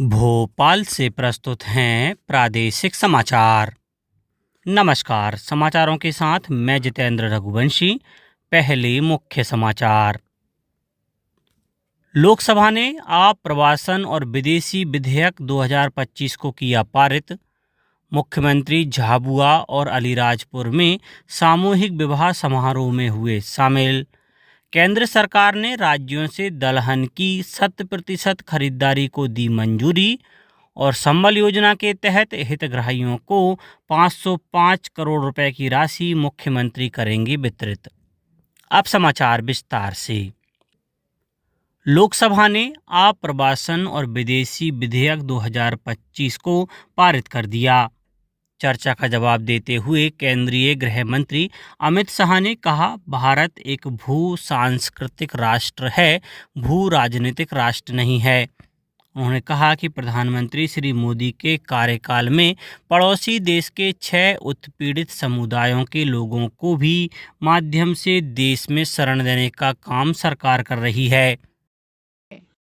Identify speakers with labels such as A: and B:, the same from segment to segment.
A: भोपाल से प्रस्तुत हैं प्रादेशिक समाचार। नमस्कार, समाचारों के साथ मैं जितेंद्र रघुवंशी। पहले मुख्य समाचार। लोकसभा ने आप्रवासन और विदेशी विधेयक 2025 को किया पारित। मुख्यमंत्री झाबुआ और अलीराजपुर में सामूहिक विवाह समारोह में हुए शामिल। केंद्र सरकार ने राज्यों से दलहन की 100% खरीदारी को दी मंजूरी और संबल योजना के तहत हितग्राहियों को 505 करोड़ रुपए की राशि मुख्यमंत्री करेंगे वितरित। अब समाचार विस्तार से। लोकसभा ने आप्रवासन और विदेशी विधेयक 2025 को पारित कर दिया। चर्चा का जवाब देते हुए केंद्रीय गृह मंत्री अमित शाह ने कहा, भारत एक भू सांस्कृतिक राष्ट्र है, भू राजनीतिक राष्ट्र नहीं है। उन्होंने कहा कि प्रधानमंत्री श्री मोदी के कार्यकाल में पड़ोसी देश के 6 उत्पीड़ित समुदायों के लोगों को भी माध्यम से देश में शरण देने का काम सरकार कर रही है।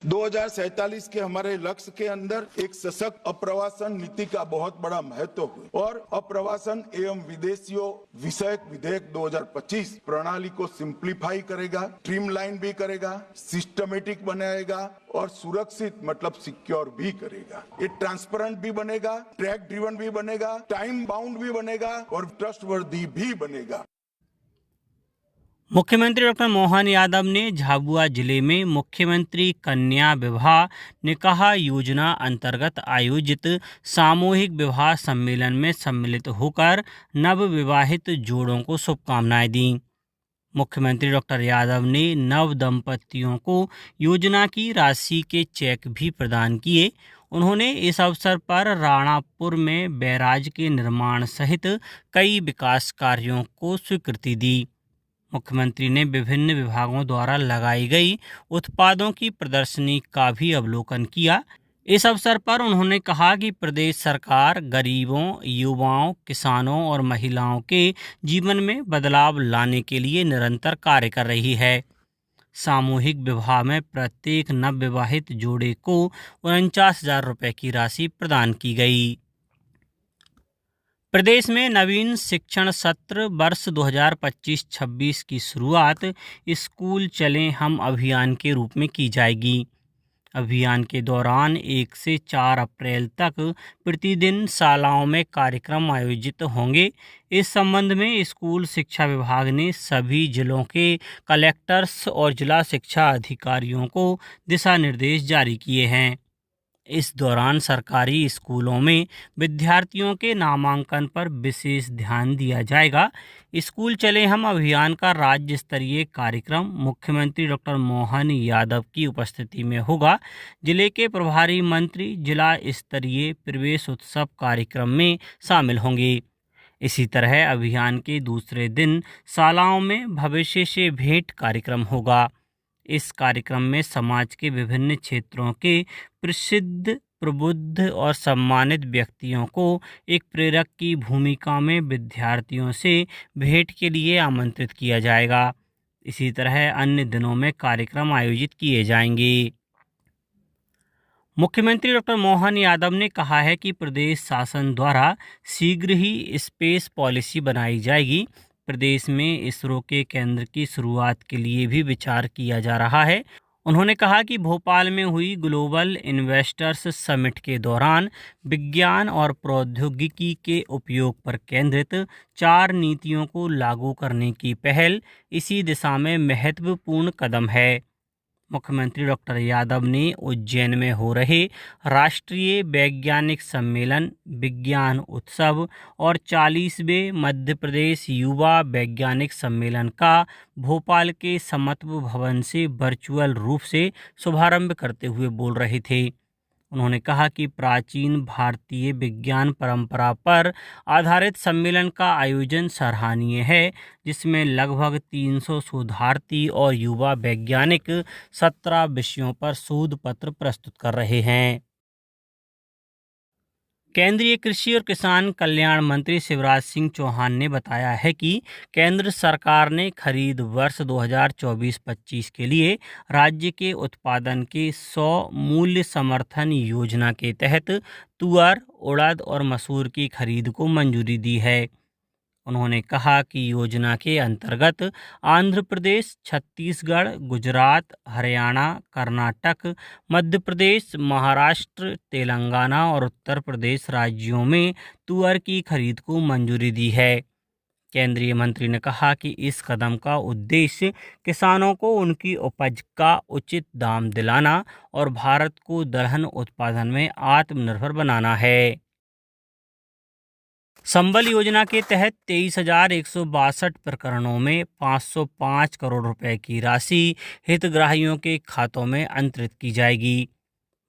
B: 2047 के हमारे लक्ष्य के अंदर एक सशक्त अप्रवासन नीति का बहुत बड़ा महत्व है और अप्रवासन एवं विदेशियों विषयक विधेयक 2025 प्रणाली को सिंप्लीफाई करेगा, स्ट्रीमलाइन भी करेगा, सिस्टमेटिक बनाएगा और सुरक्षित मतलब सिक्योर भी करेगा। ये ट्रांसपेरेंट भी बनेगा, ट्रैक ड्रिवन भी बनेगा, टाइम बाउंड भी बनेगा और ट्रस्टवर्दी भी बनेगा।
A: मुख्यमंत्री डॉक्टर मोहन यादव ने झाबुआ जिले में मुख्यमंत्री कन्या विवाह निकाह योजना अंतर्गत आयोजित सामूहिक विवाह सम्मेलन में सम्मिलित होकर नवविवाहित जोड़ों को शुभकामनाएं दी। मुख्यमंत्री डॉक्टर यादव ने नव दंपतियों को योजना की राशि के चेक भी प्रदान किए। उन्होंने इस अवसर पर राणापुर में बैराज के निर्माण सहित कई विकास कार्यों को स्वीकृति दी। मुख्यमंत्री ने विभिन्न विभागों द्वारा लगाई गई उत्पादों की प्रदर्शनी का भी अवलोकन किया। इस अवसर पर उन्होंने कहा कि प्रदेश सरकार गरीबों, युवाओं, किसानों और महिलाओं के जीवन में बदलाव लाने के लिए निरंतर कार्य कर रही है। सामूहिक विवाह में प्रत्येक नवविवाहित जोड़े को 49,000 रुपये की राशि प्रदान की गई। प्रदेश में नवीन शिक्षण सत्र वर्ष 2025-26 की शुरुआत स्कूल चलें हम अभियान के रूप में की जाएगी। अभियान के दौरान 1 से 4 अप्रैल तक प्रतिदिन शालाओं में कार्यक्रम आयोजित होंगे। इस संबंध में स्कूल शिक्षा विभाग ने सभी जिलों के कलेक्टर्स और जिला शिक्षा अधिकारियों को दिशा निर्देश जारी किए हैं। इस दौरान सरकारी स्कूलों में विद्यार्थियों के नामांकन पर विशेष ध्यान दिया जाएगा। स्कूल चले हम अभियान का राज्य स्तरीय कार्यक्रम मुख्यमंत्री डॉक्टर मोहन यादव की उपस्थिति में होगा। जिले के प्रभारी मंत्री जिला स्तरीय प्रवेश उत्सव कार्यक्रम में शामिल होंगे। इसी तरह अभियान के दूसरे दिन शालाओं में भविष्य से भेंट कार्यक्रम होगा। इस कार्यक्रम में समाज के विभिन्न क्षेत्रों के प्रसिद्ध, प्रबुद्ध और सम्मानित व्यक्तियों को एक प्रेरक की भूमिका में विद्यार्थियों से भेंट के लिए आमंत्रित किया जाएगा। इसी तरह अन्य दिनों में कार्यक्रम आयोजित किए जाएंगे। मुख्यमंत्री डॉक्टर मोहन यादव ने कहा है कि प्रदेश शासन द्वारा शीघ्र ही स्पेस पॉलिसी बनाई जाएगी। प्रदेश में इसरो के केंद्र की शुरुआत के लिए भी विचार किया जा रहा है। उन्होंने कहा कि भोपाल में हुई ग्लोबल इन्वेस्टर्स समिट के दौरान विज्ञान और प्रौद्योगिकी के उपयोग पर केंद्रित 4 नीतियों को लागू करने की पहल इसी दिशा में महत्वपूर्ण कदम है। मुख्यमंत्री डॉक्टर यादव ने उज्जैन में हो रहे राष्ट्रीय वैज्ञानिक सम्मेलन, विज्ञान उत्सव और 40वें मध्य प्रदेश युवा वैज्ञानिक सम्मेलन का भोपाल के समत्व भवन से वर्चुअल रूप से शुभारंभ करते हुए बोल रहे थे। उन्होंने कहा कि प्राचीन भारतीय विज्ञान परंपरा पर आधारित सम्मेलन का आयोजन सराहनीय है, जिसमें लगभग 300 शोधार्थी और युवा वैज्ञानिक 17 विषयों पर शोध पत्र प्रस्तुत कर रहे हैं। केंद्रीय कृषि और किसान कल्याण मंत्री शिवराज सिंह चौहान ने बताया है कि केंद्र सरकार ने खरीद वर्ष 2024-25 के लिए राज्य के उत्पादन के 100 मूल्य समर्थन योजना के तहत तुअर, उड़द और मसूर की खरीद को मंजूरी दी है। उन्होंने कहा कि योजना के अंतर्गत आंध्र प्रदेश, छत्तीसगढ़, गुजरात, हरियाणा, कर्नाटक, मध्य प्रदेश, महाराष्ट्र, तेलंगाना और उत्तर प्रदेश राज्यों में तुअर की खरीद को मंजूरी दी है। केंद्रीय मंत्री ने कहा कि इस कदम का उद्देश्य किसानों को उनकी उपज का उचित दाम दिलाना और भारत को दलहन उत्पादन में आत्मनिर्भर बनाना है। संबल योजना के तहत 23,162 प्रकरणों में 505 करोड़ रुपए की राशि हितग्राहियों के खातों में अंतरित की जाएगी।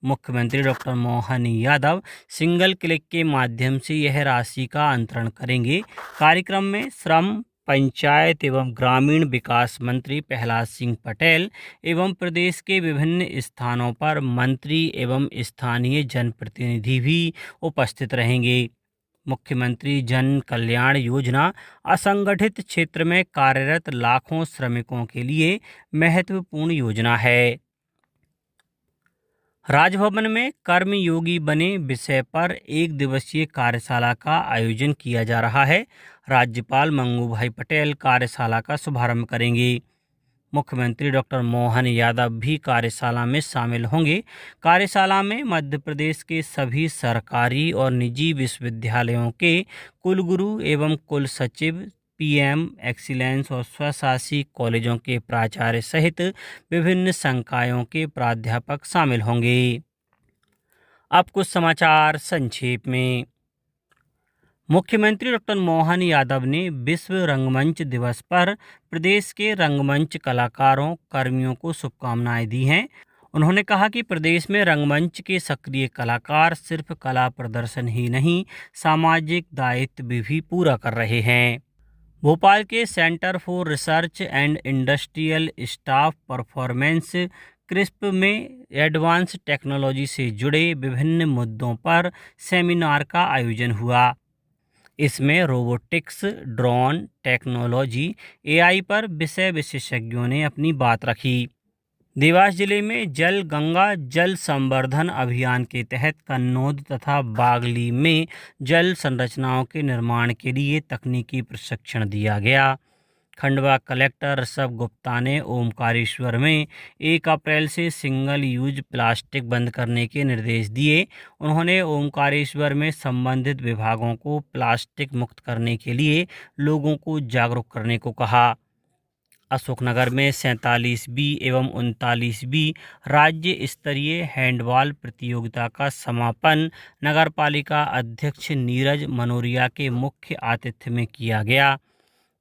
A: मुख्यमंत्री doctor Mohan Yadav single click के माध्यम से यह राशि का अंतरण करेंगे। कार्यक्रम में श्रम, पंचायत एवं ग्रामीण विकास मंत्री प्रहलाद सिंह पटेल एवं प्रदेश के विभिन्न स्थानों पर मंत्री एवं स्थानीय जनप्रतिनिधि भी उपस्थित रहेंगे। मुख्यमंत्री जन कल्याण योजना असंगठित क्षेत्र में कार्यरत लाखों श्रमिकों के लिए महत्वपूर्ण योजना है। राजभवन में कर्मयोगी बने विषय पर 1 दिवसीय कार्यशाला का आयोजन किया जा रहा है। राज्यपाल मंगूभाई पटेल कार्यशाला का शुभारंभ करेंगे। मुख्यमंत्री डॉक्टर मोहन यादव भी कार्यशाला में शामिल होंगे। कार्यशाला में मध्य प्रदेश के सभी सरकारी और निजी विश्वविद्यालयों के कुलगुरु एवं कुल सचिव, पीएम एक्सीलेंस और स्वशासी कॉलेजों के प्राचार्य सहित विभिन्न संकायों के प्राध्यापक शामिल होंगे। अब कुछ समाचार संक्षेप में। मुख्यमंत्री डॉक्टर मोहन यादव ने विश्व रंगमंच दिवस पर प्रदेश के रंगमंच कलाकारों, कर्मियों को शुभकामनाएं दी हैं। उन्होंने कहा कि प्रदेश में रंगमंच के सक्रिय कलाकार सिर्फ कला प्रदर्शन ही नहीं, सामाजिक दायित्व भी पूरा कर रहे हैं। भोपाल के centre for research and industrial staff performance crisp में एडवांस टेक्नोलॉजी से जुड़े विभिन्न मुद्दों पर सेमिनार का आयोजन हुआ। इसमें रोबोटिक्स, ड्रोन टेक्नोलॉजी, एआई पर विषय विशेषज्ञों ने अपनी बात रखी। देवास जिले में जल गंगा जल संवर्धन अभियान के तहत कन्नौद तथा बागली में जल संरचनाओं के निर्माण के लिए तकनीकी प्रशिक्षण दिया गया। खंडवा कलेक्टर ऋषभ गुप्ता ने ओमकारेश्वर में 1 अप्रैल से सिंगल यूज प्लास्टिक बंद करने के निर्देश दिए। उन्होंने ओमकारेश्वर में संबंधित विभागों को प्लास्टिक मुक्त करने के लिए लोगों को जागरूक करने को कहा। अशोकनगर में 47वीं एवं 39वीं राज्य स्तरीय हैंडबॉल प्रतियोगिता का समापन नगरपालिका अध्यक्ष नीरज मनोरिया के मुख्य आतिथ्य में किया गया।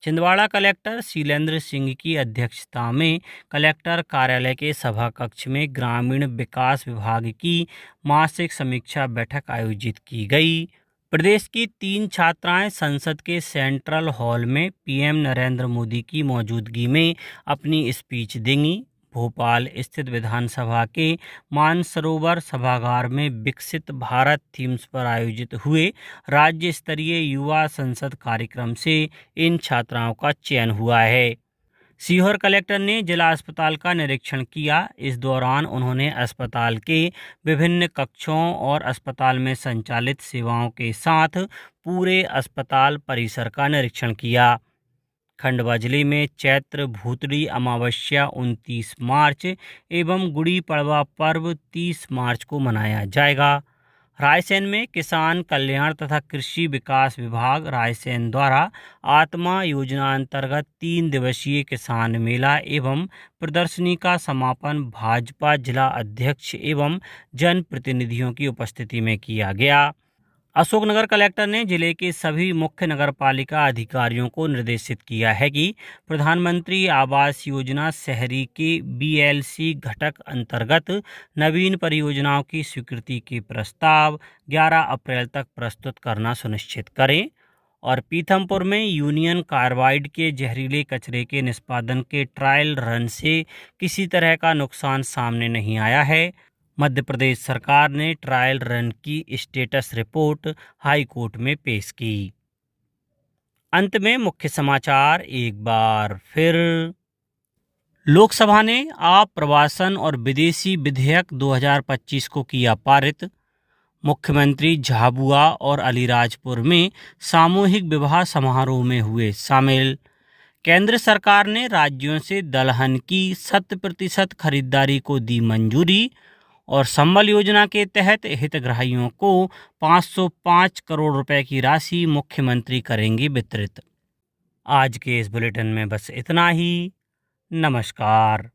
A: छिंदवाड़ा कलेक्टर शीलेंद्र सिंह की अध्यक्षता में कलेक्टर कार्यालय के सभा कक्ष में ग्रामीण विकास विभाग की मासिक समीक्षा बैठक आयोजित की गई। प्रदेश की 3 छात्राएं संसद के सेंट्रल हॉल में पीएम नरेंद्र मोदी की मौजूदगी में अपनी स्पीच देंगी। भोपाल स्थित विधानसभा के मानसरोवर सभागार में विकसित भारत थीम्स पर आयोजित हुए राज्य स्तरीय युवा संसद कार्यक्रम से इन छात्राओं का चयन हुआ है। सीहोर कलेक्टर ने जिला अस्पताल का निरीक्षण किया। इस दौरान उन्होंने अस्पताल के विभिन्न कक्षों और अस्पताल में संचालित सेवाओं के साथ पूरे अस्पताल परिसर का निरीक्षण किया। खंडवा जिले में चैत्र भूतड़ी अमावस्या 29 मार्च एवं गुड़ी पड़वा पर्व 30 मार्च को मनाया जाएगा। रायसेन में किसान कल्याण तथा कृषि विकास विभाग रायसेन द्वारा आत्मा योजना अंतर्गत 3 दिवसीय किसान मेला एवं प्रदर्शनी का समापन भाजपा जिला अध्यक्ष एवं जनप्रतिनिधियों की उपस्थिति में किया गया। अशोकनगर कलेक्टर ने जिले के सभी मुख्य नगरपालिका अधिकारियों को निर्देशित किया है कि प्रधानमंत्री आवास योजना शहरी के बीएलसी घटक अंतर्गत नवीन परियोजनाओं की स्वीकृति के प्रस्ताव 11 अप्रैल तक प्रस्तुत करना सुनिश्चित करें और पीथमपुर में यूनियन कार्बाइड के जहरीले कचरे के निष्पादन के ट्रायल रन से किसी तरह का नुकसान सामने नहीं आया है। मध्य प्रदेश सरकार ने ट्रायल रन की स्टेटस रिपोर्ट हाई कोर्ट में पेश की। अंत में मुख्य समाचार एक बार फिर। लोकसभा ने आप्रवासन और विदेशी विधेयक 2025 को किया पारित। मुख्यमंत्री झाबुआ और अलीराजपुर में सामूहिक विवाह समारोह में हुए शामिल। केंद्र सरकार ने राज्यों से दलहन की 100% खरीदारी को दी मंजूरी और संबल योजना के तहत हितग्राहियों को 505 करोड़ रुपए की राशि मुख्यमंत्री करेंगे वितरित। आज के इस बुलेटिन में बस इतना ही। नमस्कार।